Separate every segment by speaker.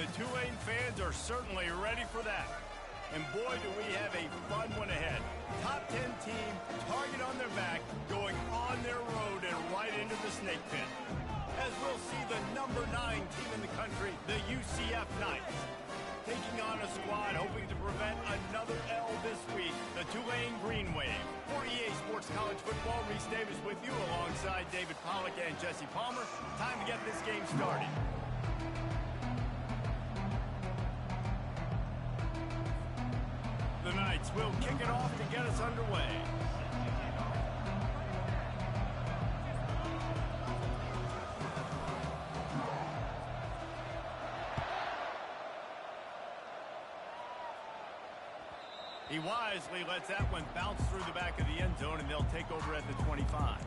Speaker 1: the Tulane fans are certainly ready for that. And boy, do we have a fun one ahead. Top 10 team, target on their back, going on their road and right into the snake pit. As we'll see the number 9 team in the country, the UCF Knights, taking on a squad hoping to prevent another L this week, the Tulane Green Wave. For EA Sports College Football, Reese Davis with you alongside David Pollack and Jesse Palmer. Time to get this game started. The Knights will kick it off to get us underway. He wisely lets that one bounce through the back of the end zone, and they'll take over at the 25.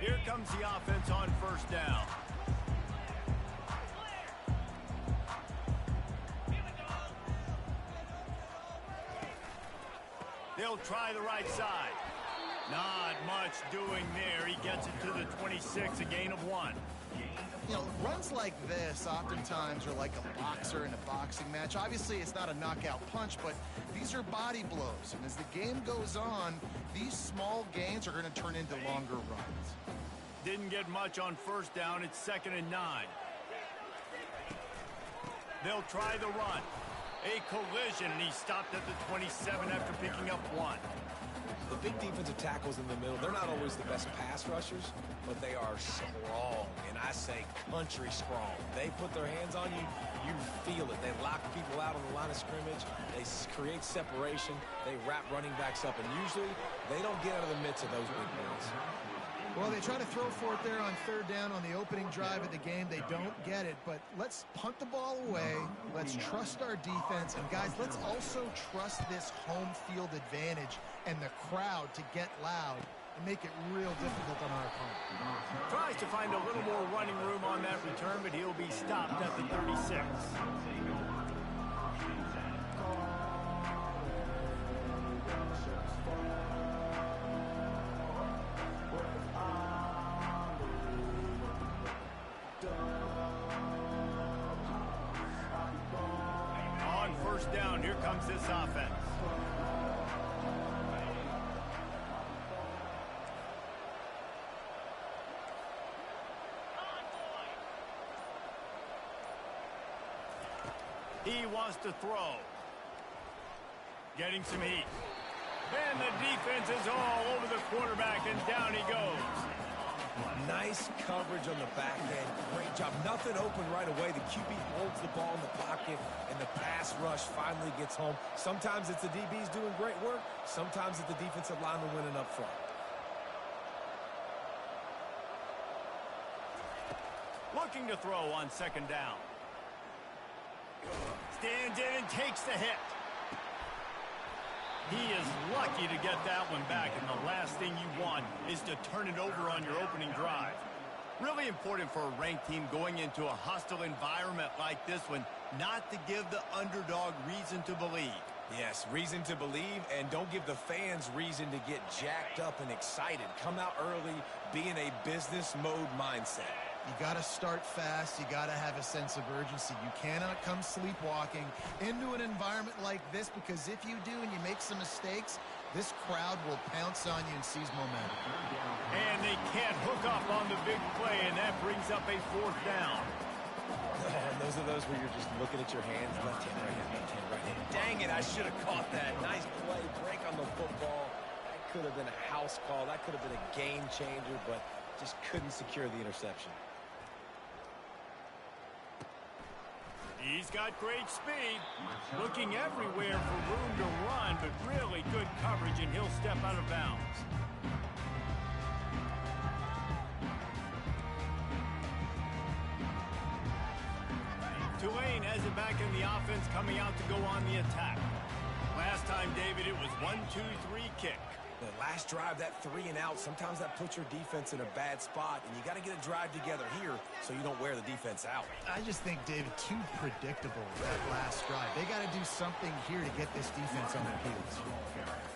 Speaker 1: Here comes the offense on first down. They'll try the right side. Not much doing there. He gets it to the 26, a gain of 1.
Speaker 2: You know, runs like this oftentimes are like a boxer in a boxing match. Obviously, it's not a knockout punch, but these are body blows. And as the game goes on, these small gains are going to turn into longer runs.
Speaker 1: Didn't get much on first down. It's 2nd and 9. They'll try the run. A collision, and he stopped at the 27 after picking up 1.
Speaker 3: The big defensive tackles in the middle, they're not always the best pass rushers, but they are strong, and I say country strong. They put their hands on you, you feel it. They lock people out on the line of scrimmage. They create separation. They wrap running backs up, and usually they don't get out of the midst of those big boys.
Speaker 2: Well, they try to throw for it there on 3rd down on the opening drive of the game. They don't get it, but let's punt the ball away. Let's trust our defense. And, guys, let's also trust this home field advantage and the crowd to get loud and make it real difficult on our opponent.
Speaker 1: Tries to find a little more running room on that return, but he'll be stopped at the 36. Down, here comes this offense. He wants to throw. Getting some heat. And the defense is all over the quarterback, and down he goes.
Speaker 3: Nice coverage on the back end. Great job. Nothing open right away. The QB holds the ball in the pocket, and the pass rush finally gets home. Sometimes it's the DBs doing great work. Sometimes it's the defensive lineman winning up front.
Speaker 1: Looking to throw on 2nd down. Stands in and takes the hit. He is lucky to get that one back, and the last thing you want is to turn it over on your opening drive. Really important for a ranked team going into a hostile environment like this one, not to give the underdog reason to believe.
Speaker 3: Yes, reason to believe, and don't give the fans reason to get jacked up and excited. Come out early, be in a business mode mindset.
Speaker 2: You got to start fast. You got to have a sense of urgency. You cannot come sleepwalking into an environment like this, because if you do and you make some mistakes, this crowd will pounce on you and seize momentum.
Speaker 1: And they can't hook up on the big play, and that brings up a 4th down.
Speaker 3: And those are those where you're just looking at your hands, left hand, right hand, left hand, right hand. Dang it, I should have caught that. Nice play, break on the football. That could have been a house call. That could have been a game changer, but just couldn't secure the interception.
Speaker 1: He's got great speed, looking everywhere for room to run, but really good coverage, and he'll step out of bounds. Tulane has it back in the offense, coming out to go on the attack. Last time, David, it was 1-2-3 kick.
Speaker 3: The last drive, that 3 and out, sometimes that puts your defense in a bad spot, and you got to get a drive together here so you don't wear the defense out.
Speaker 2: I just think, David, too predictable, that last drive. They got to do something here to get this defense on their heels.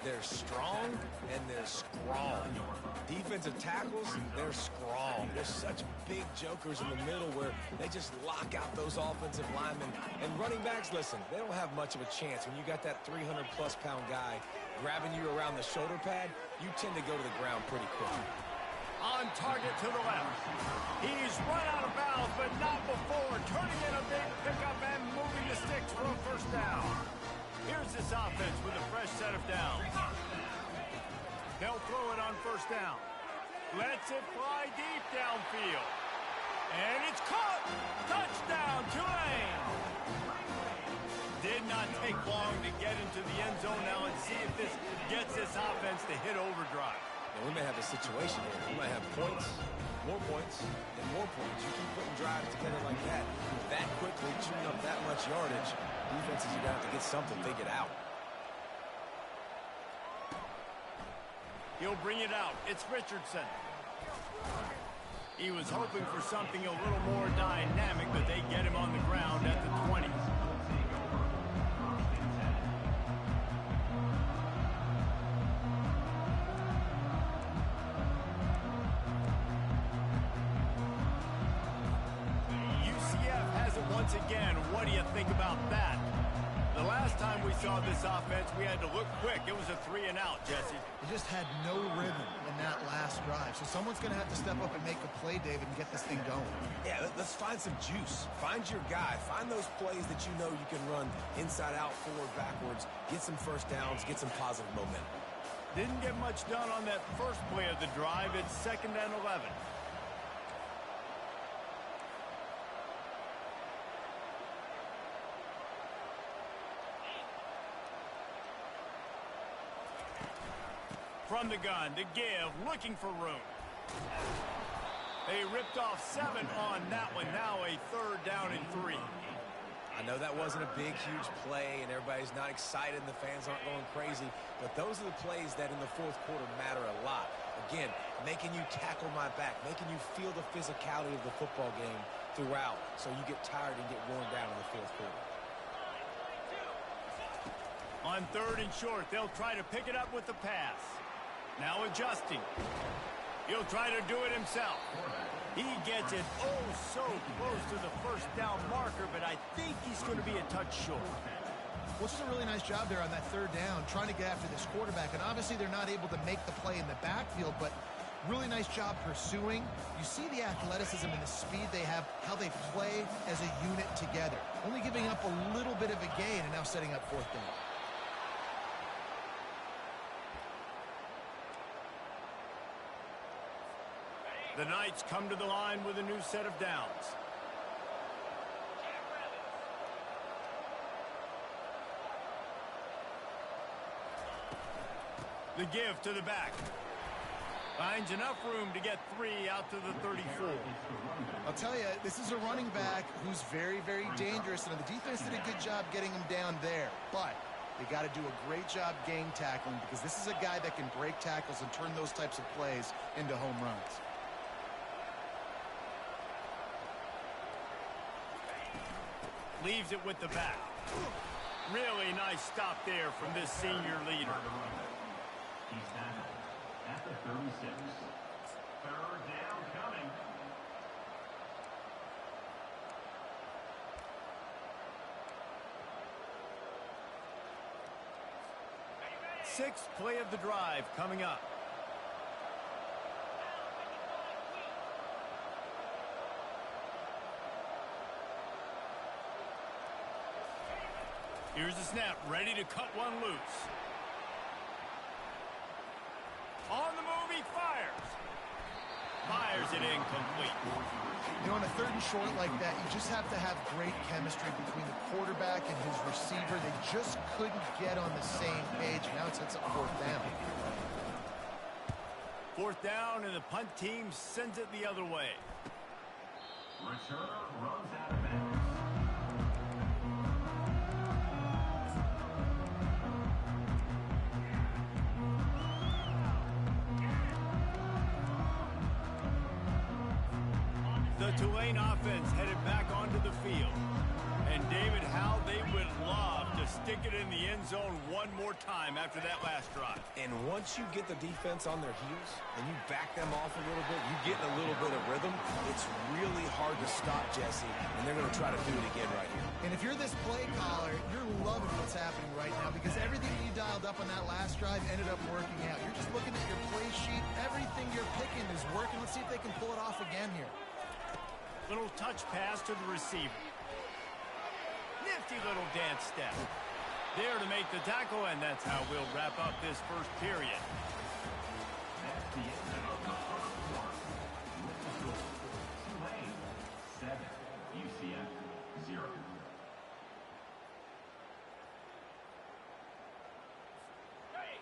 Speaker 3: They're strong, and they're strong. Defensive tackles, they're strong. They're such big jokers in the middle where they just lock out those offensive linemen. And running backs, listen, they don't have much of a chance. When you got that 300-plus pound guy grabbing you around the shoulder pad, you tend to go to the ground pretty quickly.
Speaker 1: On target to the left. He's run out of bounds, but not before. Turning in a big pickup and moving the sticks for a first down. Here's this offense with a fresh set of downs. They'll throw it on first down. Lets it fly deep downfield. And it's caught. Touchdown, Tulane. Did not take long to get into the end zone. Now let's see if this gets this offense to hit overdrive.
Speaker 3: Now, we may have a situation here. We might have points, and more points. You keep putting drives together like that quickly, chewing up that much yardage, defenses are going to have to get something figured out.
Speaker 1: He'll bring it out. It's Richardson. He was hoping for something a little more dynamic, but they get him on the ground at the 20. UCF has it once again. What do you think about that? The last time we saw this offense, we had to look quick. It was a 3 and out, Jesse.
Speaker 2: They just had no rhythm in that last drive. So someone's going to have to step up and make a play, David, and get this thing going.
Speaker 3: Yeah, let's find some juice. Find your guy. Find those plays that you know you can run inside out, forward, backwards. Get some first downs. Get some positive momentum.
Speaker 1: Didn't get much done on that first play of the drive. It's 2nd and 11. From the gun, to give, looking for room. They ripped off 7 on that one. Now a 3rd down and 3.
Speaker 3: I know that wasn't a big, huge play, and everybody's not excited, and the fans aren't going crazy, but those are the plays that in the fourth quarter matter a lot. Again, making you tackle my back, making you feel the physicality of the football game throughout, so you get tired and get worn down in the fourth quarter.
Speaker 1: On 3rd and short, they'll try to pick it up with the pass. Now adjusting. He'll try to do it himself. He gets it so close to the first down marker, but I think he's going to be a touch short.
Speaker 2: Well, just a really nice job there on that 3rd down, trying to get after this quarterback. And obviously they're not able to make the play in the backfield, but really nice job pursuing. You see the athleticism and the speed they have, how they play as a unit together. Only giving up a little bit of a gain and now setting up 4th down.
Speaker 1: The Knights come to the line with a new set of downs. The give to the back. Finds enough room to get 3 out to the 34.
Speaker 2: I'll tell you, this is a running back who's very, very dangerous, and the defense did a good job getting him down there. But they got to do a great job game tackling, because this is a guy that can break tackles and turn those types of plays into home runs.
Speaker 1: Leaves it with the back. Really nice stop there from this senior leader.
Speaker 4: He's tackled at the 36. 3rd down coming.
Speaker 1: Sixth play of the drive coming up. Here's the snap, ready to cut one loose. On the move, he fires. Fires it incomplete.
Speaker 2: You know, on a 3rd and short like that, you just have to have great chemistry between the quarterback and his receiver. They just couldn't get on the same page. Now it sets up 4th down.
Speaker 1: 4th down, and the punt team sends it the other way.
Speaker 4: Returner runs out of bounds.
Speaker 1: The Tulane offense headed back onto the field. And David, how they would love to stick it in the end zone one more time after that last drive.
Speaker 3: And once you get the defense on their heels and you back them off a little bit, you get in a little bit of rhythm, it's really hard to stop, Jesse, and they're going to try to do it again right here.
Speaker 2: And if you're this play caller, you're loving what's happening right now because everything you dialed up on that last drive ended up working out. You're just looking at your play sheet. Everything you're picking is working. Let's see if they can pull it off again here.
Speaker 1: Little touch pass to the receiver. Nifty little dance step. There to make the tackle, and that's how we'll wrap up this first period.
Speaker 4: That's the end of the first quarter. Tulane 7, UCF 0.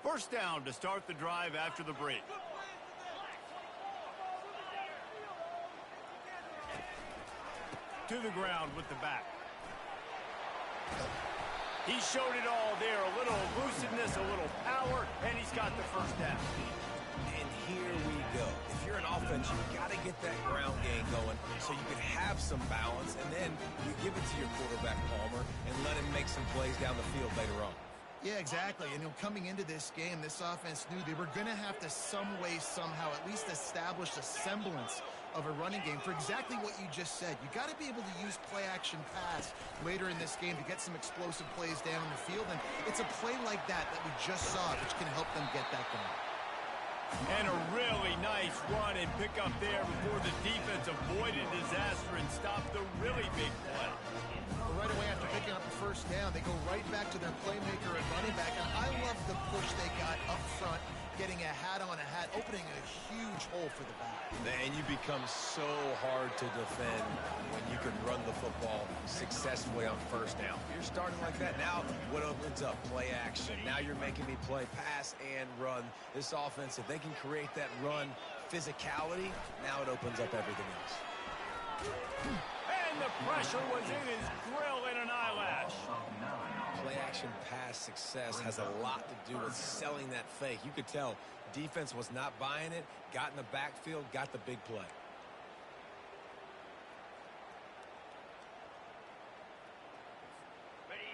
Speaker 1: First down to start the drive after the break. To the ground with the back. He showed it all there. A little elusiveness, a little power, and he's got the first down.
Speaker 3: And here we go. If you're an offense, you've got to get that ground game going so you can have some balance, and then you give it to your quarterback, Palmer, and let him make some plays down the field later on.
Speaker 2: Yeah, exactly. And coming into this game, this offense knew they were going to have to some way, somehow, at least establish a semblance of a running game for exactly what you just said. You got to be able to use play-action pass later in this game to get some explosive plays down in the field. And it's a play like that we just saw, which can help them get that going.
Speaker 1: And a really nice run and pick up there before the defense avoided disaster and stopped the really big play.
Speaker 2: Well, right away after picking up the first down, they go right back to their playmaker at running back. And I love the push they got up front, getting a hat on a hat, opening a huge hole for the back.
Speaker 3: Man, you become so hard to defend when you can run the football successfully on first down. You're starting like that. Now, what opens up? Play action. Now you're making me play pass and run. This offense, if they can create that run physicality, now it opens up everything else.
Speaker 1: And the pressure was in his grill in an eyelash.
Speaker 3: Play-action pass success has a lot to do with selling that fake. You could tell defense was not buying it, got in the backfield, got the big play.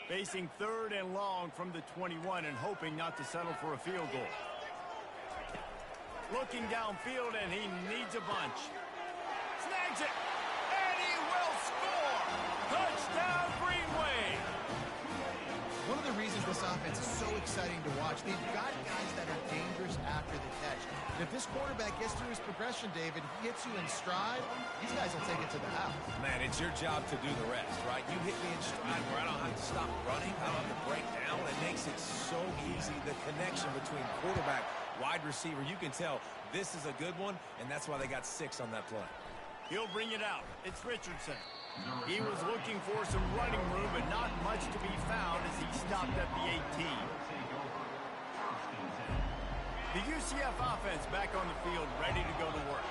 Speaker 1: Facing third and long from the 21 and hoping not to settle for a field goal. Looking downfield, and he needs a bunch. Snags it, and he will score! Touchdown, Green Wave!
Speaker 2: One of the reasons this offense is so exciting to watch, they've got guys that are dangerous after the catch. And if this quarterback gets through his progression, David, he gets you in stride, these guys will take it to the house.
Speaker 3: Man, it's your job to do the rest, right? You hit me in stride where I don't have to stop running, I don't have to break down. It makes it so easy, the connection between quarterback, wide receiver. You can tell this is a good one, and that's why they got 6 on that play.
Speaker 1: He'll bring it out. It's Richardson. He was looking for some running room, but not much to be found as he stopped at the 18. The UCF offense back on the field, ready to go to work.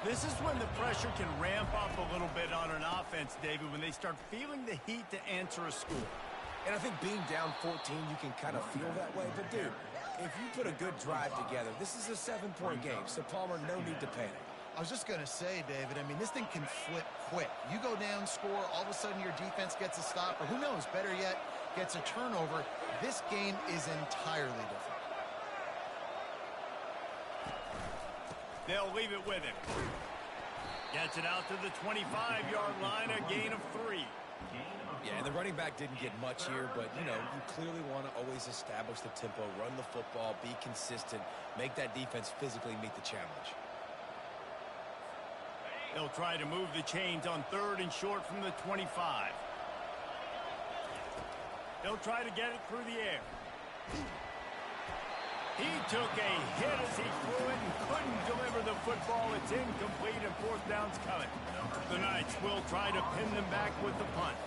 Speaker 1: This is when the pressure can ramp up a little bit on an offense, David, when they start feeling the heat to answer a score.
Speaker 3: And I think being down 14, you can kind of feel that way. But, dude, if you put a good drive together, this is a 7-point game, so Palmer, no need to panic.
Speaker 2: I was just going to say, David, I mean, this thing can flip quick. You go down, score, all of a sudden your defense gets a stop, or who knows, better yet, gets a turnover. This game is entirely different.
Speaker 1: They'll leave it with him. Gets it out to the 25-yard line, a gain of 3.
Speaker 3: Yeah, and the running back didn't get much here, but, you know, you clearly want to always establish the tempo, run the football, be consistent, make that defense physically meet the challenge.
Speaker 1: They'll try to move the chains on third and short from the 25. They'll try to get it through the air. He took a hit as he threw it and couldn't deliver the football. It's incomplete and fourth down's coming. The Knights will try to pin them back with the punt.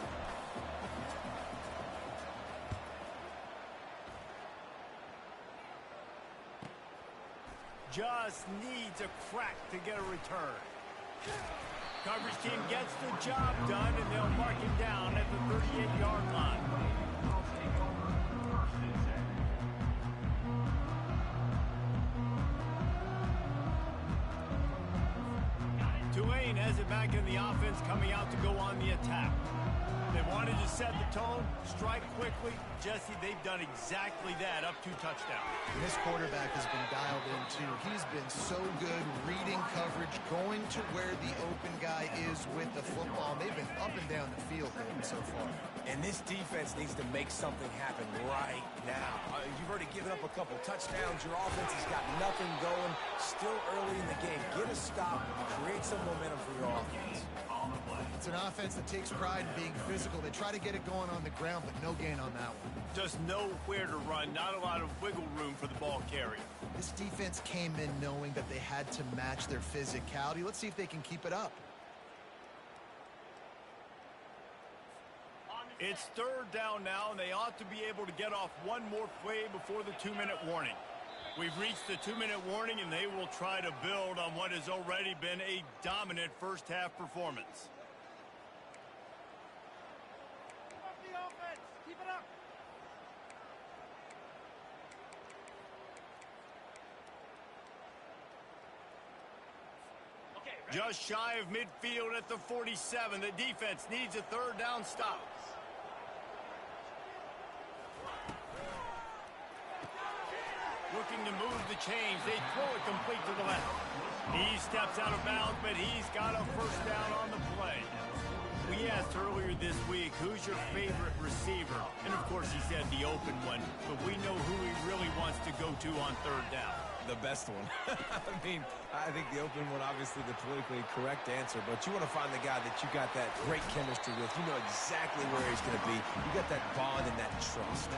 Speaker 1: Just needs a crack to get a return. Coverage team gets the job done, and they'll mark him down at the 38-yard line. Tulane has has it back in the offense coming out to go on the attack. They wanted to set the tone, strike quickly. Jesse, they've done exactly that, up 2 touchdowns.
Speaker 2: This quarterback has been dialed in, too. He's been so good reading coverage, going to where the open guy is with the football. They've been up and down the field so far.
Speaker 3: And this defense needs to make something happen right now. You've already given up a couple touchdowns. Your offense has got nothing going. Still early in the game. Get a stop. Create some momentum for your offense.
Speaker 2: It's an offense that takes pride in being physical. They try to get it going on the ground, but no gain on that one.
Speaker 1: Just nowhere to run. Not a lot of wiggle room for the ball carrier.
Speaker 2: This defense came in knowing that they had to match their physicality. Let's see if they can keep it up.
Speaker 1: It's 3rd down now, and they ought to be able to get off one more play before the 2-minute warning. We've reached the 2-minute warning, and they will try to build on what has already been a dominant first-half performance.
Speaker 5: Keep it up.
Speaker 1: Just shy of midfield at the 47. The defense needs a 3rd down stop. Looking to move the chains. They throw it complete to the left. He steps out of bounds, but he's got a 1st down on the play. We asked earlier this week, who's your favorite receiver? And, of course, he said the open one. But we know who he really wants to go to on 3rd down.
Speaker 3: The best one. I mean, I think the open one, obviously the politically correct answer, but you want to find the guy that you got that great chemistry with. You know exactly where he's going to be. You got that bond and that trust.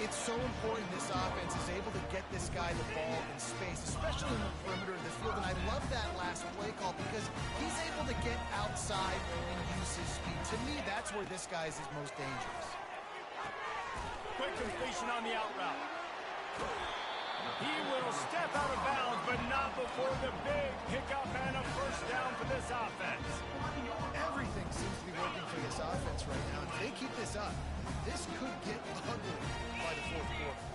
Speaker 2: It's so important this offense is able to get this guy the ball in space, especially in the perimeter of the field. And I love that last play call because he's able to get outside and use his speed. To me, that's where this guy is his most dangerous.
Speaker 1: Quick completion on the out route. He will step out of bounds, but not before the big pickup and a 1st down for this offense.
Speaker 2: Everything seems to be working for this offense right now. If they keep this up, this could get ugly by the 4th quarter.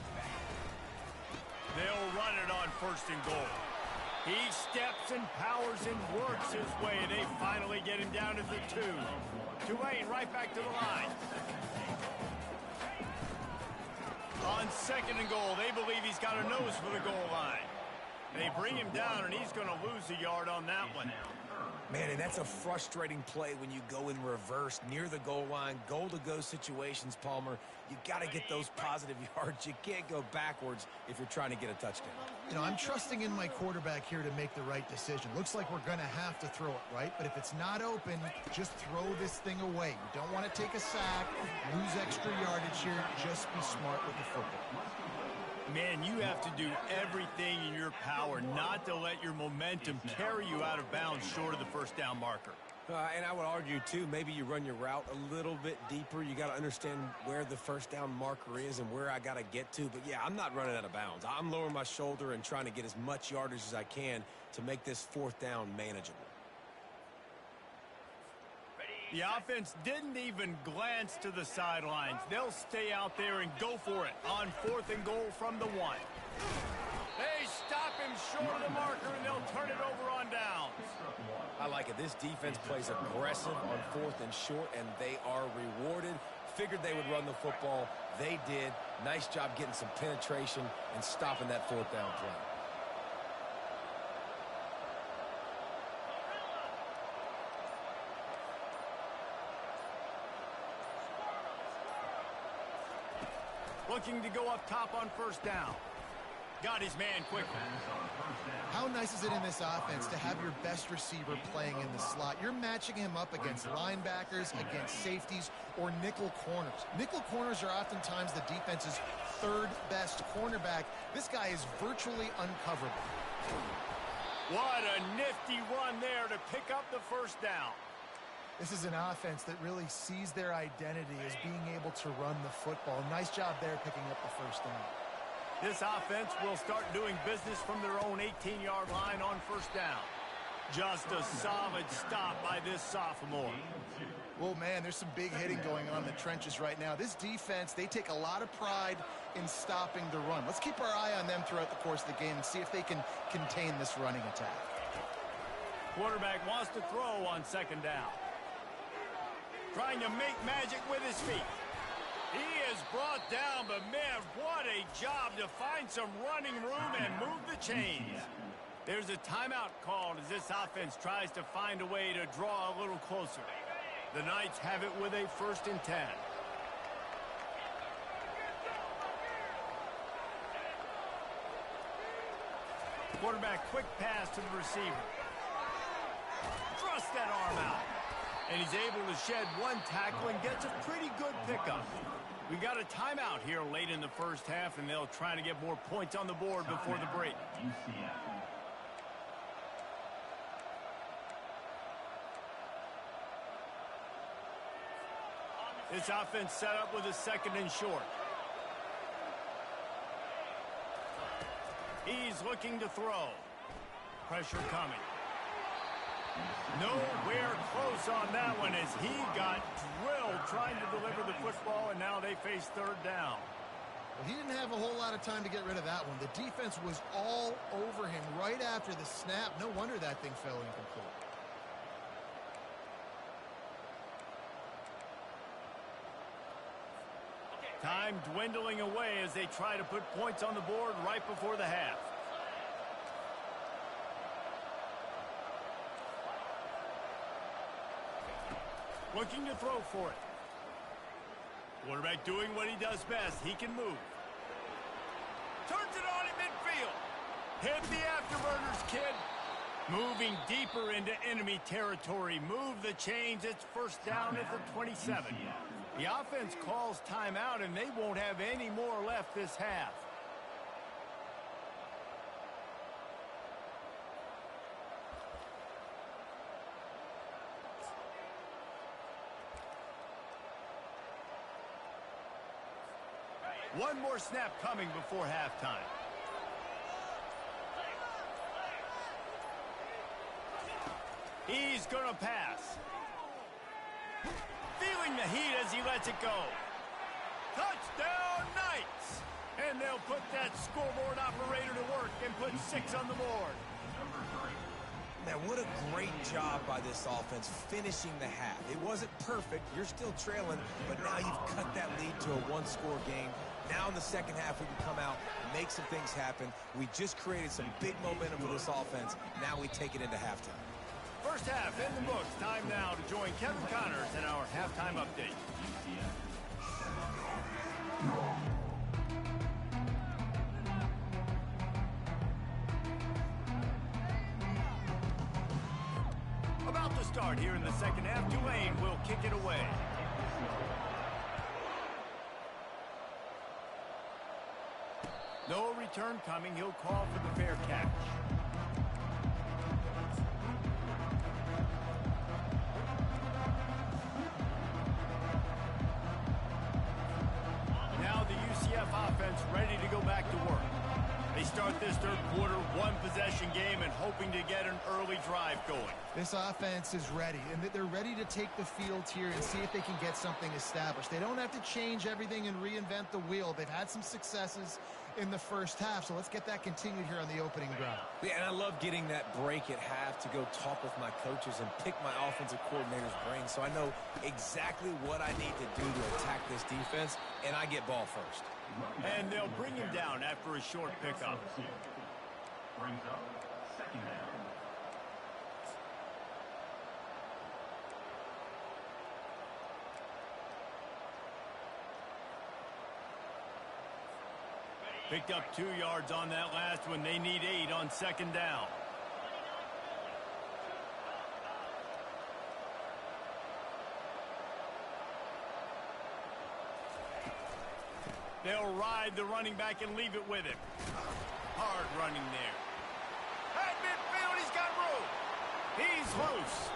Speaker 1: They'll run it on 1st and goal. He steps and powers and works his way. They finally get him down to the 2. Tulane right back to the line. On 2nd and goal, they believe he's got a nose for the goal line. They bring him down, and he's going to lose a yard on that one.
Speaker 3: Man, and that's a frustrating play when you go in reverse near the goal line, goal-to-go situations, Palmer. You got to get those positive yards. You can't go backwards if you're trying to get a touchdown.
Speaker 2: You know, I'm trusting in my quarterback here to make the right decision. Looks like we're going to have to throw it, right? But if it's not open, just throw this thing away. You don't want to take a sack, lose extra yardage here. Just be smart with the football.
Speaker 1: Man, you have to do everything in your power not to let your momentum carry you out of bounds short of the 1st down marker.
Speaker 3: And I would argue, too, maybe you run your route a little bit deeper. You got to understand where the 1st down marker is and where I got to get to. But, yeah, I'm not running out of bounds. I'm lowering my shoulder and trying to get as much yardage as I can to make this 4th down manageable.
Speaker 1: The offense didn't even glance to the sidelines. They'll stay out there and go for it on 4th and goal from the 1. They stop him short of the marker, and they'll turn it over on downs.
Speaker 3: I like it. This defense plays aggressive on 4th and short, and they are rewarded. Figured they would run the football. They did. Nice job getting some penetration and stopping that 4th down play.
Speaker 1: Looking to go up top on 1st down. Got his man quickly.
Speaker 2: How nice is it in this offense to have your best receiver playing in the slot? You're matching him up against linebackers, against safeties, or nickel corners. Nickel corners are oftentimes the defense's 3rd best cornerback. This guy is virtually uncoverable.
Speaker 1: What a nifty run there to pick up the 1st down.
Speaker 2: This is an offense that really sees their identity as being able to run the football. Nice job there picking up the 1st down.
Speaker 1: This offense will start doing business from their own 18-yard line on 1st down. Just a solid stop by this sophomore.
Speaker 2: Well, man, there's some big hitting going on in the trenches right now. This defense, they take a lot of pride in stopping the run. Let's keep our eye on them throughout the course of the game and see if they can contain this running attack.
Speaker 1: Quarterback wants to throw on second down. Trying to make magic with his feet. He is brought down, but man, what a job to find some running room and move the chains. There's a timeout called as this offense tries to find a way to draw a little closer. The Knights have it with a 1st and 10. Quarterback, quick pass to the receiver. Thrust that arm out. And he's able to shed one tackle and gets a pretty good pickup. We got a timeout here late in the first half, and they'll try to get more points on the board before the break. This offense set up with a 2nd and short. He's looking to throw. Pressure coming. Nowhere close on that one as he got drilled trying to deliver the football, and now they face 3rd down.
Speaker 2: Well, he didn't have a whole lot of time to get rid of that one. The defense was all over him right after the snap. No wonder that thing fell incomplete.
Speaker 1: Time dwindling away as they try to put points on the board right before the half. Looking to throw for it. Quarterback doing what he does best. He can move. Turns it on at midfield. Hit the afterburners, kid. Moving deeper into enemy territory. Move the chains. It's 1st down at the 27. The offense calls timeout, and they won't have any more left this half. One more snap coming before halftime. He's going to pass. Feeling the heat as he lets it go. Touchdown, Knights! And they'll put that scoreboard operator to work and put 6 on the board.
Speaker 3: Man, what a great job by this offense finishing the half. It wasn't perfect. You're still trailing, but now you've cut that lead to a 1-score game. Now in the second half, we can come out and make some things happen. We just created some big momentum for this offense. Now we take it into halftime.
Speaker 1: First half in the books. Time now to join Kevin Connors in our halftime update. About to start here in the second half. Tulane will kick it away. No return coming. He'll call for the fair catch. Now the UCF offense ready to go back to work. They start this third quarter, 1-possession game, and hoping to get an early drive going.
Speaker 2: This offense is ready, and they're ready to take the field here and see if they can get something established. They don't have to change everything and reinvent the wheel. They've had some successes in the first half, so let's get that continued here on the opening drive.
Speaker 3: Yeah, and I love getting that break at half to go talk with my coaches and pick my offensive coordinator's brain so I know exactly what I need to do to attack this defense, and I get ball first.
Speaker 1: And they'll bring him down after a short pickup.
Speaker 4: Brings up 2nd down.
Speaker 1: Picked up 2 yards on that last one. They need 8 on 2nd down. They'll ride the running back and leave it with him. Hard running there. At midfield, he's got room. He's loose.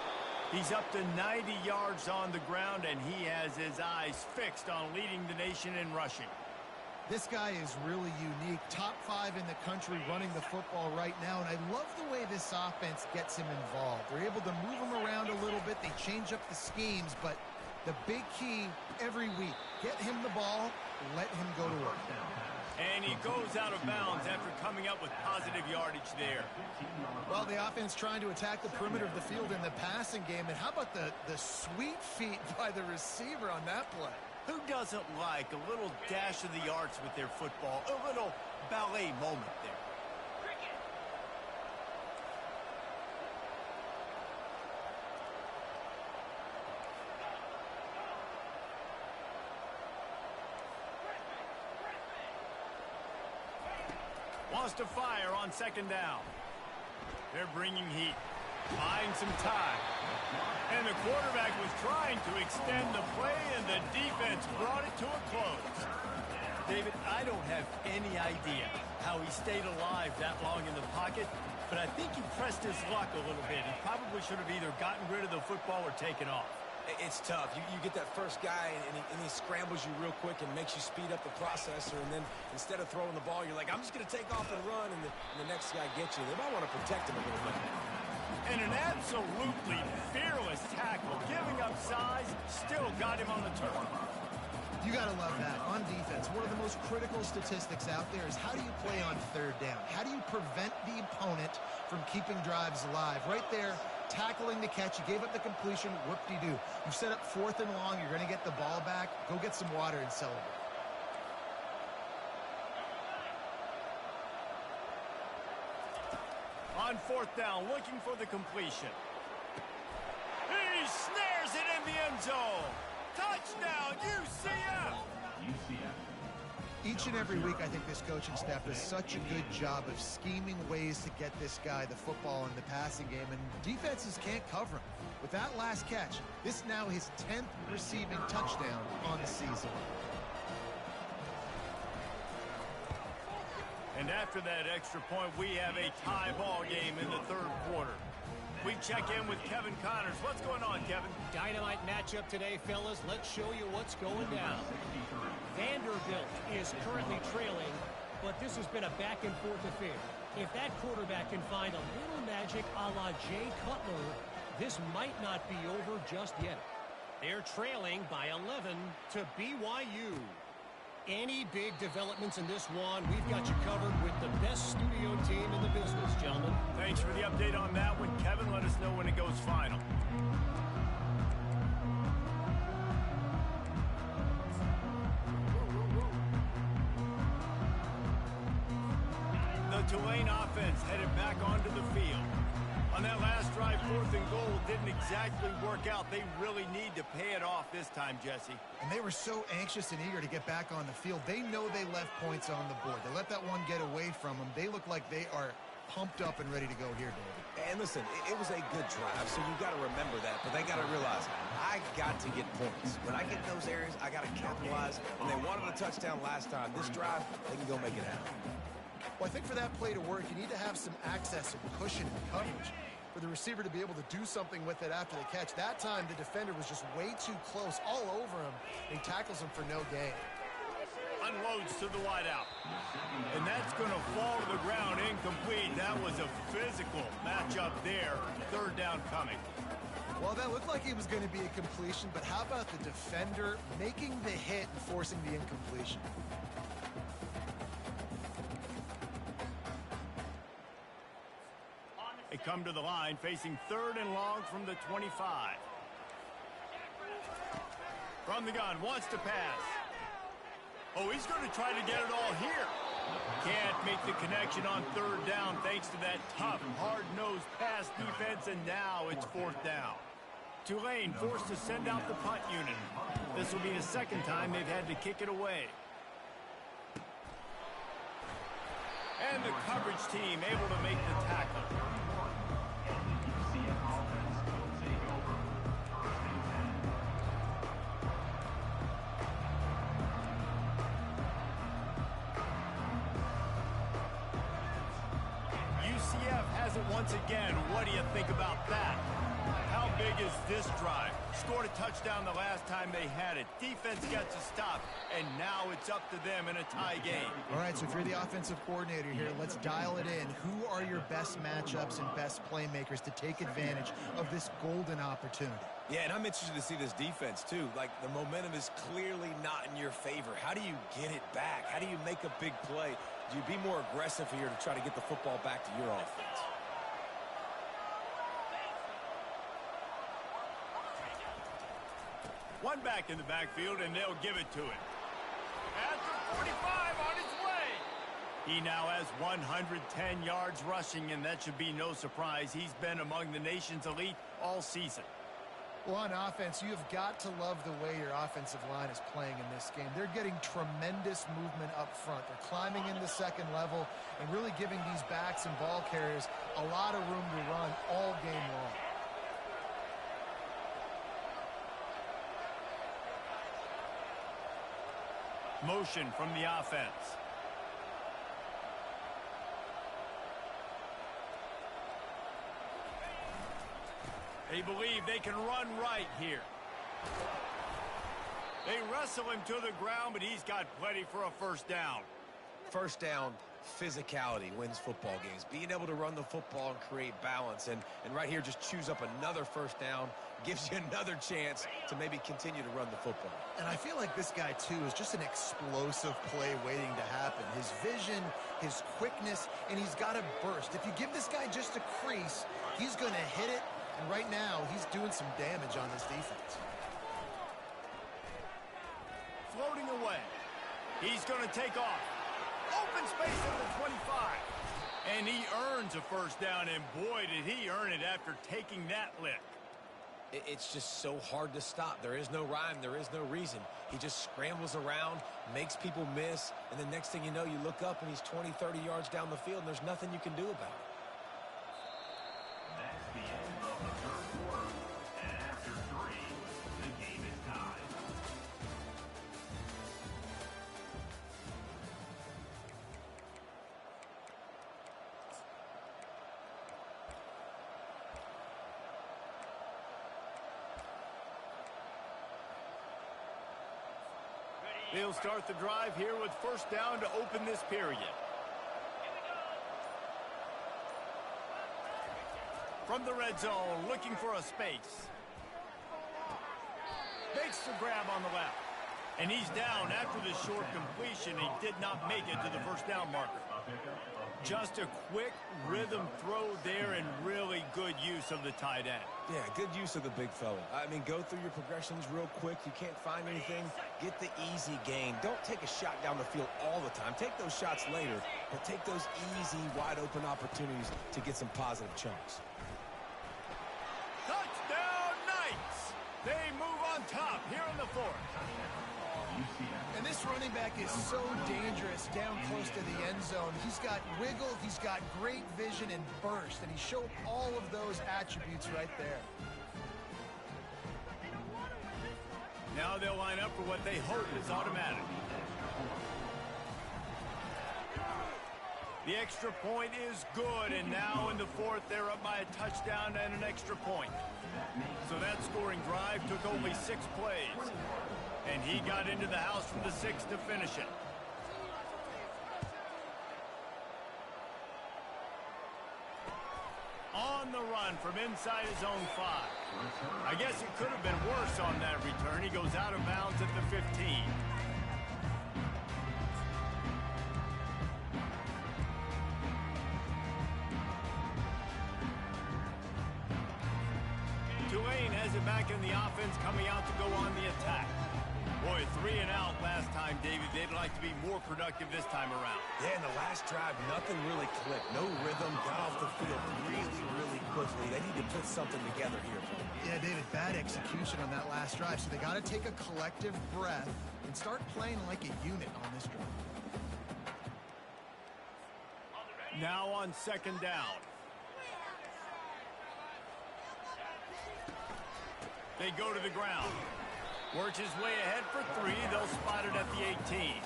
Speaker 1: He's up to 90 yards on the ground, and he has his eyes fixed on leading the nation in rushing.
Speaker 2: This guy is really unique. Top 5 in the country running the football right now, and I love the way this offense gets him involved. They're able to move him around a little bit. They change up the schemes, but the big key every week, get him the ball, let him go to work.
Speaker 1: And he goes out of bounds after coming up with positive yardage there.
Speaker 2: Well, the offense trying to attack the perimeter of the field in the passing game. And how about the sweet feet by the receiver on that play?
Speaker 1: Who doesn't like a little dash of the arts with their football? A little ballet moment there. Wants to fire on second down. They're bringing heat. Buying some time. And the quarterback was trying to extend the play, and the defense brought it to a close. David, I don't have any idea how he stayed alive that long in the pocket, but I think he pressed his luck a little bit. He probably should have either gotten rid of the football or taken off.
Speaker 3: It's tough. You get that first guy, and he scrambles you real quick and makes you speed up the processor, and then instead of throwing the ball, you're like, I'm just going to take off and run, and the next guy gets you. They might want to protect him a little bit.
Speaker 1: And an absolutely fearless tackle, giving up size, still got him on the turf.
Speaker 2: You got to love that. On defense, one of the most critical statistics out there is how do you play on third down? How do you prevent the opponent from keeping drives alive? Right there, tackling the catch. You gave up the completion. Whoop-de-doo. You've set up 4th and long. You're going to get the ball back. Go get some water and celebrate.
Speaker 1: On 4th down, looking for the completion. He snares it in the end zone. Touchdown, UCF!
Speaker 2: Each and every week, I think this coaching staff does such a good job of scheming ways to get this guy the football in the passing game, and defenses can't cover him. With that last catch, this is now his 10th receiving touchdown on the season.
Speaker 1: And after that extra point, we have a tie ball game in the 3rd quarter. We check in with Kevin Connors. What's going on, Kevin?
Speaker 5: Dynamite matchup today, fellas. Let's show you what's going down. Vanderbilt is currently trailing, but this has been a back-and-forth affair. If that quarterback can find a little magic a la Jay Cutler, this might not be over just yet. They're trailing by 11 to BYU. Any big developments in this one, we've got you covered with the best studio team in the business, gentlemen.
Speaker 1: Thanks for the update on that one, Kevin. Let us know when it goes final. The Tulane offense headed back onto the field. On that last drive, 4th and goal didn't exactly work out. They really need to pay it off this time, Jesse.
Speaker 2: And they were so anxious and eager to get back on the field. They know they left points on the board. They let that one get away from them. They look like they are pumped up and ready to go here, David.
Speaker 3: And listen, it was a good drive, so you got to remember that. But they got to realize, I got to get points. When I get in those areas, I got to capitalize. When they wanted a touchdown last time, this drive, they can go make it happen.
Speaker 2: Well, I think for that play to work, you need to have some access and cushion and coverage for the receiver to be able to do something with it after the catch. That time, the defender was just way too close, all over him. He tackles him for no gain.
Speaker 1: Unloads to the wideout. And that's going to fall to the ground incomplete. That was a physical matchup there. 3rd down coming.
Speaker 2: Well, that looked like it was going to be a completion, but how about the defender making the hit and forcing the incompletion?
Speaker 1: They come to the line facing 3rd and long from the 25. From the gun, wants to pass. Oh, he's going to try to get it all here. Can't make the connection on 3rd down thanks to that tough, hard-nosed pass defense, and now it's 4th down. Tulane forced to send out the punt unit. This will be the 2nd time they've had to kick it away. And the coverage team able to make the tackle. UCF has it once again. What do you think about that? How big is this drive? Scored a touchdown the last time they had it. Defense gets a stop, and now it's up to them in a tie game.
Speaker 2: All right, so if you're the offensive coordinator here, let's dial it in. Who are your best matchups and best playmakers to take advantage of this golden opportunity?
Speaker 3: Yeah, and I'm interested to see this defense, too. Like, the momentum is clearly not in your favor. How do you get it back? How do you make a big play? Do you be more aggressive here to try to get the football back to your offense?
Speaker 1: One back in the backfield, and they'll give it to him. After 45 on his way. He now has 110 yards rushing, and that should be no surprise. He's been among the nation's elite all season.
Speaker 2: Well, on offense, you have got to love the way your offensive line is playing in this game. They're getting tremendous movement up front. They're climbing in the second level and really giving these backs and ball carriers a lot of room to run all game long.
Speaker 1: Motion from the offense. They believe they can run right here. They wrestle him to the ground, but he's got plenty for a first down.
Speaker 3: First down, physicality wins football games. Being able to run the football and create balance. And right here, just choose up another first down. Gives you another chance to maybe continue to run the football.
Speaker 2: And I feel like this guy, too, is just an explosive play waiting to happen. His vision, his quickness, and he's got a burst. If you give this guy just a crease, he's going to hit it. And right now, he's doing some damage on this defense.
Speaker 1: Floating away. He's going to take off. Open space at the 25. And he earns a first down, and boy, did he earn it after taking that lick.
Speaker 3: It's just so hard to stop. There is no rhyme. There is no reason. He just scrambles around, makes people miss, and the next thing you know, you look up and he's 20, 30 yards down the field, and there's nothing you can do about it.
Speaker 4: That's the end of the third quarter. And after 3, the game is tied.
Speaker 1: They'll start the drive here with first down to open this period. From the red zone, looking for a space. Makes the grab on the left. And he's down after the short completion. He did not make it to the first down marker. Just a quick rhythm throw there and really good use of the tight end.
Speaker 3: Yeah, good use of the big fella. I mean, go through your progressions real quick. You can't find anything. Get the easy gain. Don't take a shot down the field all the time. Take those shots later, but take those easy, wide-open opportunities to get some positive chunks.
Speaker 1: Touchdown Knights! They move on top here in the fourth.
Speaker 2: And this running back is so dangerous down close to the end zone. He's got wiggle, he's got great vision and burst, and he showed all of those attributes right there.
Speaker 1: Now they'll line up for what they hope is automatic. The extra point is good, and now in the fourth, they're up by a touchdown and an extra point. So that scoring drive took only 6 plays. And he got into the house from the 6 to finish it. On the run from inside his own 5. I guess it could have been worse on that return. He goes out of bounds at the 15. Tulane has it back in the offense, coming out to go on the attack. Boy, 3 and out last time, David. They'd like to be more productive this time around.
Speaker 3: Yeah, in the last drive, nothing really clicked. No rhythm, got off the field really, really quickly. They need to put something together here.
Speaker 2: Yeah, David, bad execution on that last drive. So they got to take a collective breath and start playing like a unit on this drive.
Speaker 1: Now on second down. They go to the ground. Works his way ahead for 3. They'll spot it at the 18.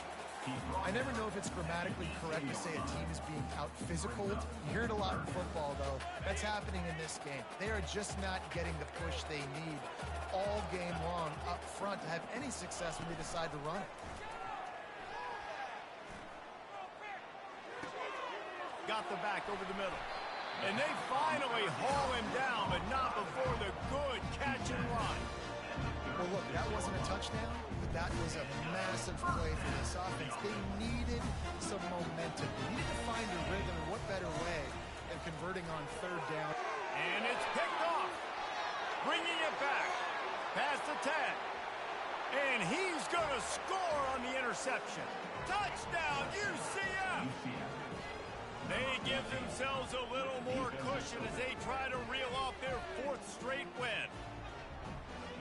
Speaker 2: I never know if it's grammatically correct to say a team is being out-physical. You hear it a lot in football, though. That's happening in this game. They are just not getting the push they need all game long up front to have any success when they decide to run it.
Speaker 1: Got the back over the middle. And they finally haul him down, but not before the good catch and run.
Speaker 2: Well, look, that wasn't a touchdown, but that was a massive play for this offense. They needed some momentum. They needed to find a rhythm, and what better way than converting on third down.
Speaker 1: And it's picked off. Bringing it back. Past the 10. And he's going to score on the interception. Touchdown, UCF! They give themselves a little more cushion as they try to reel off their 4th straight win.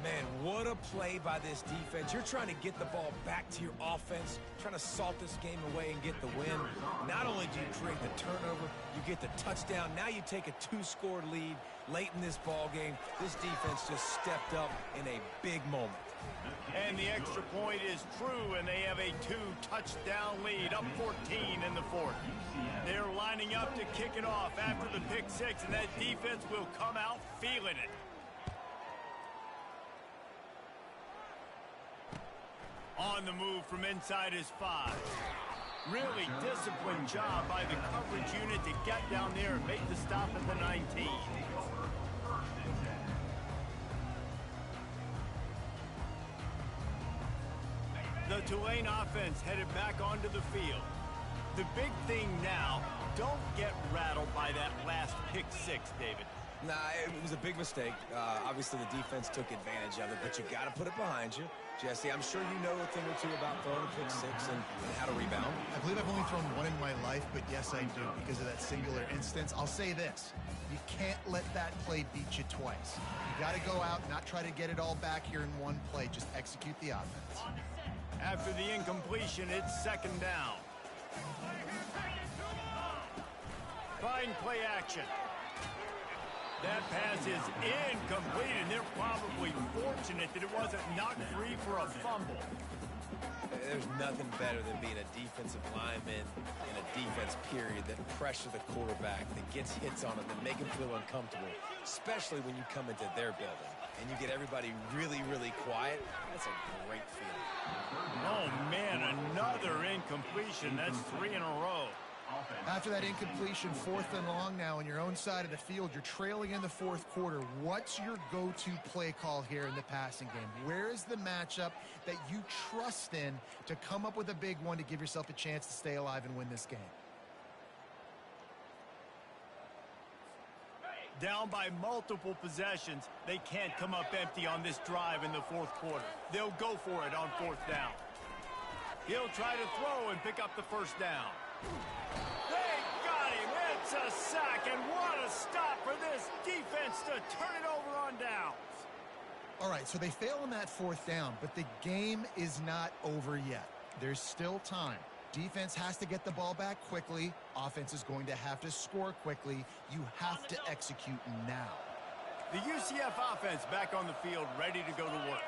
Speaker 3: Man, what a play by this defense. You're trying to get the ball back to your offense, trying to salt this game away and get the win. Not only do you create the turnover, you get the touchdown. Now you take a 2-score lead late in this ball game. This defense just stepped up in a big moment.
Speaker 1: And the extra point is true, and they have a 2-touchdown lead, up 14 in the 4th. They're lining up to kick it off after the pick 6, and that defense will come out feeling it. On the move from inside his 5. Really disciplined job by the coverage unit to get down there and make the stop at the 19. The Tulane offense headed back onto the field. The big thing now, don't get rattled by that last pick 6, David.
Speaker 3: Nah, it was a big mistake. Obviously, the defense took advantage of it, but you got to put it behind you. Jesse, I'm sure you know a thing or two about throwing a pick 6 and how to rebound.
Speaker 2: I believe I've only thrown one in my life, but yes, I do because of that singular instance. I'll say this. You can't let that play beat you twice. You got to go out, not try to get it all back here in one play. Just execute the offense.
Speaker 1: After the incompletion, it's 2nd down. Trying play action. That pass is incomplete, and they're probably fortunate that it wasn't knocked free for a fumble.
Speaker 3: There's nothing better than being a defensive lineman in a defense period that pressure the quarterback, that gets hits on him, that make him feel uncomfortable, especially when you come into their building and you get everybody really, really quiet. That's a great feeling.
Speaker 1: Oh, man, another incompletion. That's 3 in a row.
Speaker 2: After that incompletion, 4th and long now on your own side of the field, you're trailing in the 4th quarter. What's your go-to play call here in the passing game? Where is the matchup that you trust in to come up with a big one to give yourself a chance to stay alive and win this game?
Speaker 1: Down by multiple possessions, they can't come up empty on this drive in the 4th quarter. They'll go for it on 4th down. He'll try to throw and pick up the 1st down. They got him. It's a sack, and what a stop for this defense to turn it over on downs.
Speaker 2: All right, so they fail on that 4th down, but the game is not over yet. There's still time. Defense has to get the ball back quickly. Offense is going to have to score quickly. You have to execute now.
Speaker 1: The UCF offense back on the field, ready to go to work.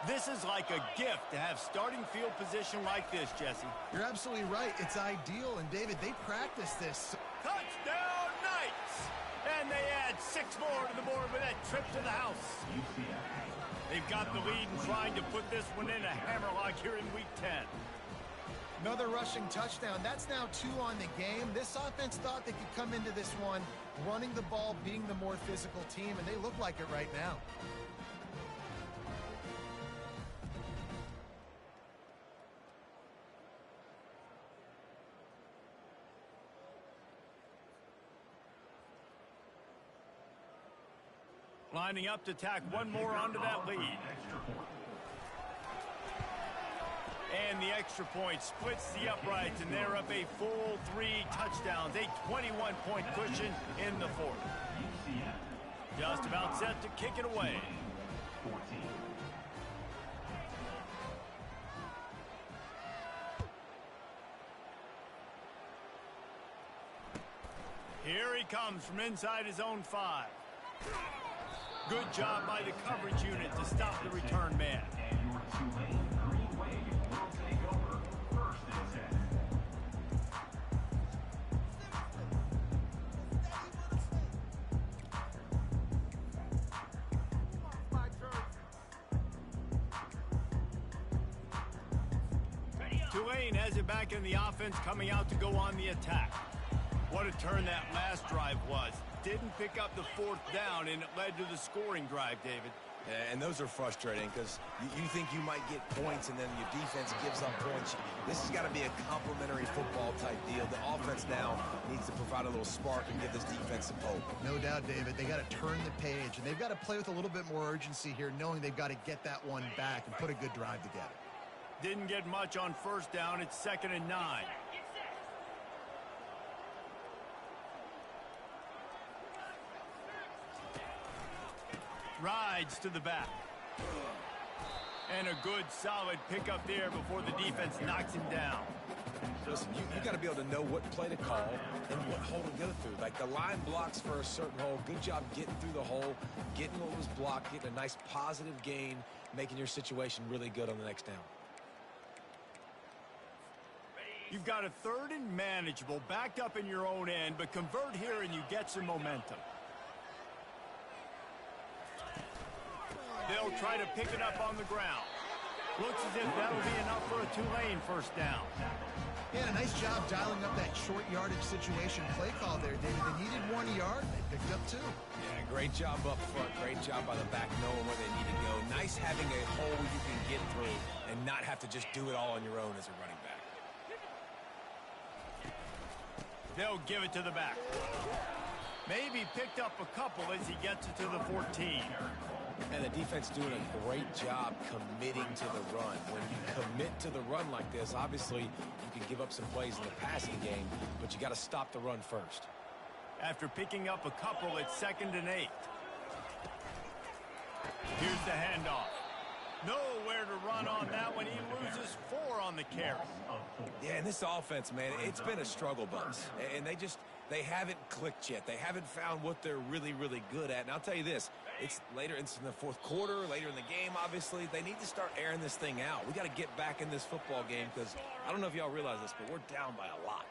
Speaker 1: This is like a gift to have starting field position like this, Jesse.
Speaker 2: You're absolutely right. It's ideal. And, David, they practice this.
Speaker 1: Touchdown, Knights! And they add 6 more to the board with that trip to the house. They've got the lead and trying to put this one in a hammerlock here in Week 10.
Speaker 2: Another rushing touchdown. That's now 2 on the game. This offense thought they could come into this one running the ball, being the more physical team, and they look like it right now.
Speaker 1: Lining up to tack one more onto that lead. And the extra point splits the uprights, and they're up a full 3 touchdowns, a 21-point cushion in the 4th. Just about set to kick it away. Here he comes from inside his own 5. Good job by the coverage unit to stop the return man. Tulane has it back in the offense, coming out to go on the attack. What a turn that last drive was. Didn't pick up the fourth down, and it led to the scoring drive, David.
Speaker 3: Yeah, and those are frustrating because you think you might get points and then your defense gives up points. This has got to be a complementary football type deal. The offense now needs to provide a little spark and give this defense some hope.
Speaker 2: No doubt, David. They got to turn the page, and they've got to play with a little bit more urgency here, knowing they've got to get that one back and put a good drive together.
Speaker 1: Didn't get much on first down. It's 2nd and 9. Rides to the back. And a good, solid pickup there before the defense knocks him down.
Speaker 3: Listen, you got to be able to know what play to call and what hole to go through. Like the line blocks for a certain hole. Good job getting through the hole, getting what was blocked, getting a nice positive gain, making your situation really good on the next down.
Speaker 1: You've got a 3rd and manageable, backed up in your own end, but convert here and you get some momentum. They'll try to pick it up on the ground. Looks as if that'll be enough for a Tulane first down.
Speaker 2: Yeah, a nice job dialing up that short yardage situation play call there, David. They needed 1 yard. They picked up 2.
Speaker 3: Yeah, great job up front. Great job by the back knowing where they need to go. Nice having a hole you can get through and not have to just do it all on your own as a running back.
Speaker 1: They'll give it to the back. Maybe picked up a couple as he gets it to the 14.
Speaker 3: And the defense doing a great job committing to the run. When you commit to the run like this, obviously you can give up some plays in the passing game, but you got to stop the run first.
Speaker 1: After picking up a couple, it's 2nd and 8. Here's the handoff. Nowhere to run on that one. He loses 4 on the carry.
Speaker 3: Yeah, and this offense, man, it's been a struggle bus. And they haven't clicked yet. They haven't found what they're really, really good at. And I'll tell you this, it's later in the fourth quarter, later in the game, obviously. They need to start airing this thing out. We got to get back in this football game because I don't know if y'all realize this, but we're down by a lot.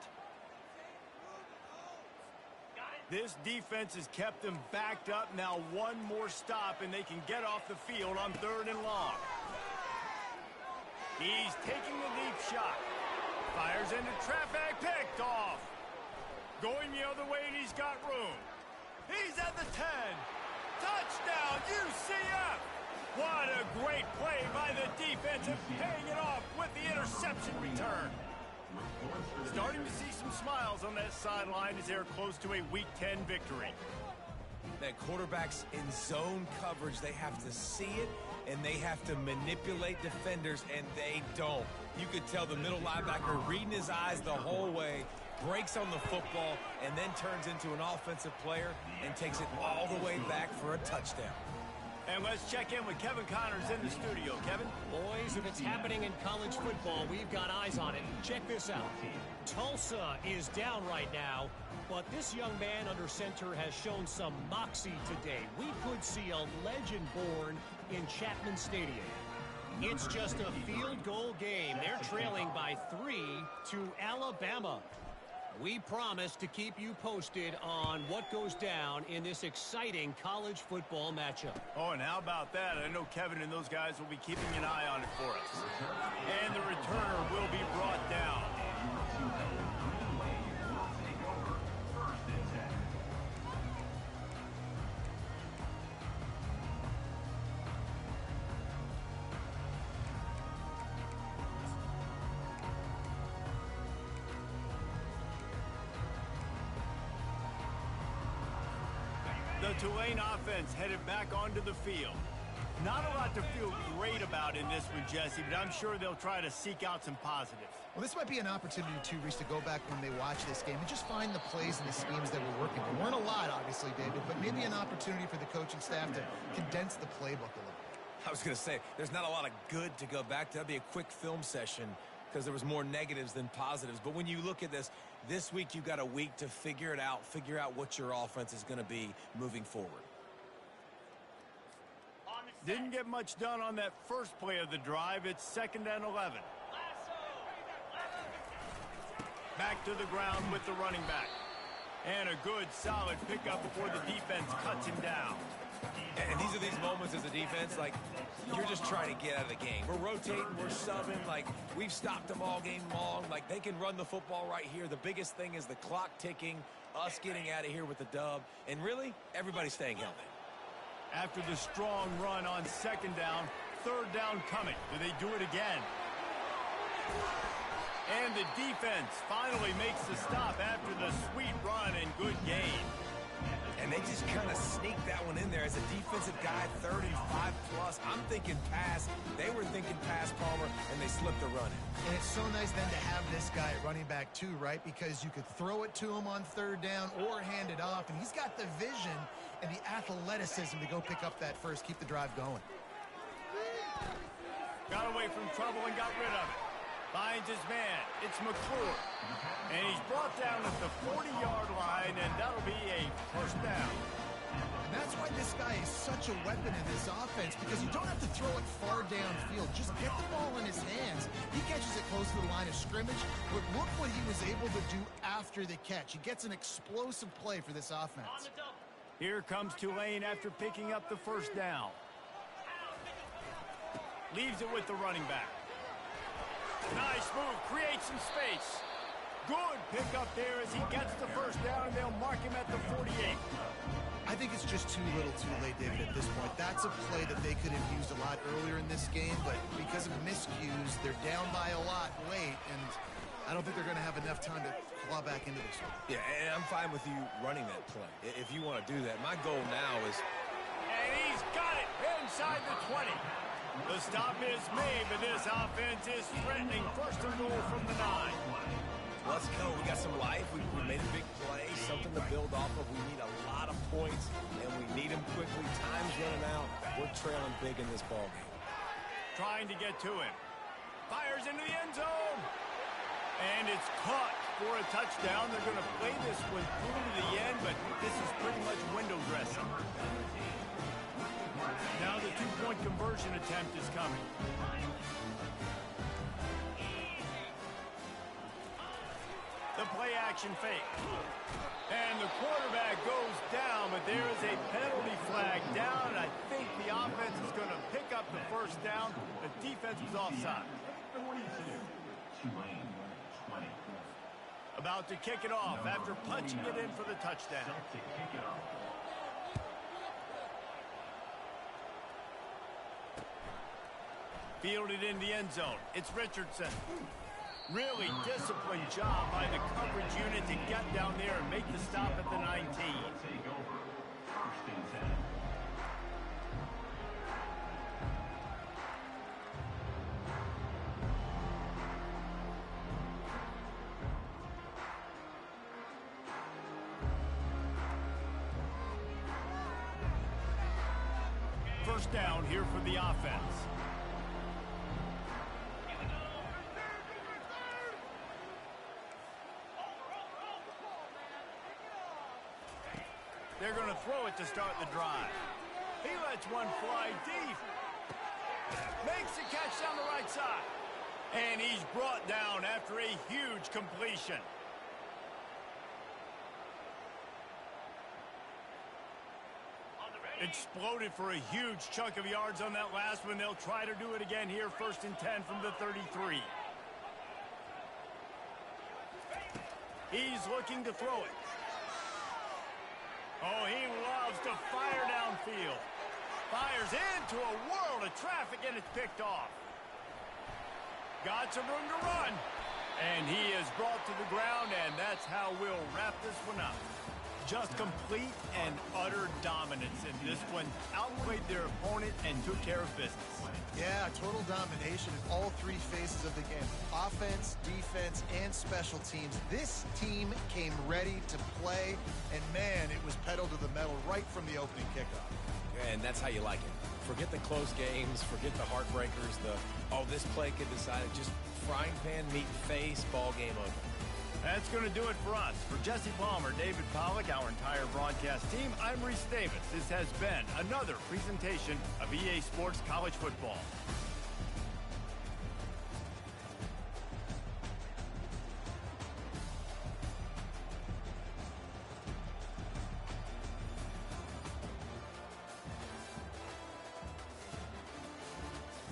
Speaker 1: This defense has kept them backed up. Now one more stop, and they can get off the field on 3rd and long. He's taking the deep shot. Fires into traffic, picked off. Going the other way, and he's got room. He's at the 10. Touchdown, UCF! What a great play by the defense and paying it off with the interception return. Starting to see some smiles on that sideline as they're close to a Week 10 victory.
Speaker 3: That quarterbacks in zone coverage, they have to see it, and they have to manipulate defenders, and they don't. You could tell the middle linebacker reading his eyes the whole way, breaks on the football, and then turns into an offensive player and takes it all the way back for a touchdown.
Speaker 1: And let's check in with Kevin Connors in the studio. Kevin?
Speaker 5: Boys, if it's happening in college football, we've got eyes on it. Check this out. Tulsa is down right now, but this young man under center has shown some moxie today. We could see a legend born in Chapman Stadium. It's just a field goal game. They're trailing by 3 to Alabama. We promise to keep you posted on what goes down in this exciting college football matchup.
Speaker 1: Oh, and how about that? I know Kevin and those guys will be keeping an eye on it for us. And the returner will be brought down. The Tulane offense headed back onto the field. Not a lot to feel great about in this one, Jesse, but I'm sure they'll try to seek out some positives.
Speaker 2: Well, this might be an opportunity, too, Reese, to go back when they watch this game and just find the plays and the schemes that were working. There weren't a lot, obviously, David, but maybe an opportunity for the coaching staff to condense the playbook a little bit.
Speaker 3: I was going to say, there's not a lot of good to go back to. That'd be a quick film session because there was more negatives than positives. But when you look at this week you've got a week to figure it out, figure out what your offense is going to be moving forward.
Speaker 1: Didn't get much done on that first play of the drive. It's 2nd and 11. Back to the ground with the running back. And a good, solid pickup before the defense cuts him down.
Speaker 3: And these are these moments as a defense, like, You're just trying to get out of the game. We're rotating, we're subbing, like we've stopped them all game long. Like they can run the football right here. The biggest thing is the clock ticking, us getting out of here with the dub, and really, everybody staying healthy.
Speaker 1: After the strong run on second down, third down coming. Do they do it again? And the defense finally makes the stop after the sweet run and good gain.
Speaker 3: And they just kind of sneaked that one in there as a defensive guy, 35+. I'm thinking pass. They were thinking pass, Palmer, and they slipped the run in.
Speaker 2: And it's so nice then to have this guy at running back too, right? Because you could throw it to him on third down or hand it off, and he's got the vision and the athleticism to go pick up that first, keep the drive going.
Speaker 1: Got away from trouble and got rid of it. Finds his man. It's McClure. And he's brought down at the 40-yard line, and that'll be a first down.
Speaker 2: And that's why this guy is such a weapon in this offense, because you don't have to throw it far downfield. Just get the ball in his hands. He catches it close to the line of scrimmage, but look what he was able to do after the catch. He gets an explosive play for this offense.
Speaker 1: Here comes Tulane after picking up the first down. Leaves it with the running back. Nice move, creates some space. Good pickup there as he gets the first down, and they'll mark him at the 48.
Speaker 2: I think it's just too little too late, David, at this point. That's a play that they could have used a lot earlier in this game, but because of miscues, they're down by a lot late, and I don't think they're going to have enough time to claw back into this one.
Speaker 3: Yeah, and I'm fine with you running that play if you want to do that. My goal now is...
Speaker 1: And he's got it inside the 20. The stop is made, but this offense is threatening first and goal from the 9.
Speaker 3: Let's go. We got some life. We made a big play, something to build off of. We need a lot of points, and we need them quickly. Time's running out. We're trailing big in this ballgame.
Speaker 1: Trying to get to him. Fires into the end zone. And it's caught for a touchdown. They're going to play this one through to the end, but this is pretty much window dressing. Now the two-point conversion attempt is coming. The play-action fake. And the quarterback goes down, but there is a penalty flag down, and I think the offense is going to pick up the first down. The defense was offside. About to kick it off after punching it in for the touchdown. Fielded in the end zone. It's Richardson. Really disciplined job by the coverage unit to get down there and make the stop at the 19. First down here for the offense. They're going to throw it to start the drive. He lets one fly deep. Makes the catch down the right side. And he's brought down after a huge completion. Exploded for a huge chunk of yards on that last one. They'll try to do it again here, 1st and 10 from the 33. He's looking to throw it. Oh, he loves to fire downfield. Fires into a world of traffic, and it's picked off. Got some room to run. And he is brought to the ground, and that's how we'll wrap this one up. Just complete and utter dominance in this one. Outplayed their opponent and took care of business.
Speaker 2: Yeah, total domination in all three phases of the game. Offense, defense, and special teams. This team came ready to play, and man, it was pedal to the metal right from the opening kickoff.
Speaker 3: And that's how you like it. Forget the close games, forget the heartbreakers, this play could decide it. Just frying pan, meet face, ball game over.
Speaker 1: That's going to do it for us. For Jesse Palmer, David Pollack, our entire broadcast team, I'm Reese Davis. This has been another presentation of EA Sports College Football.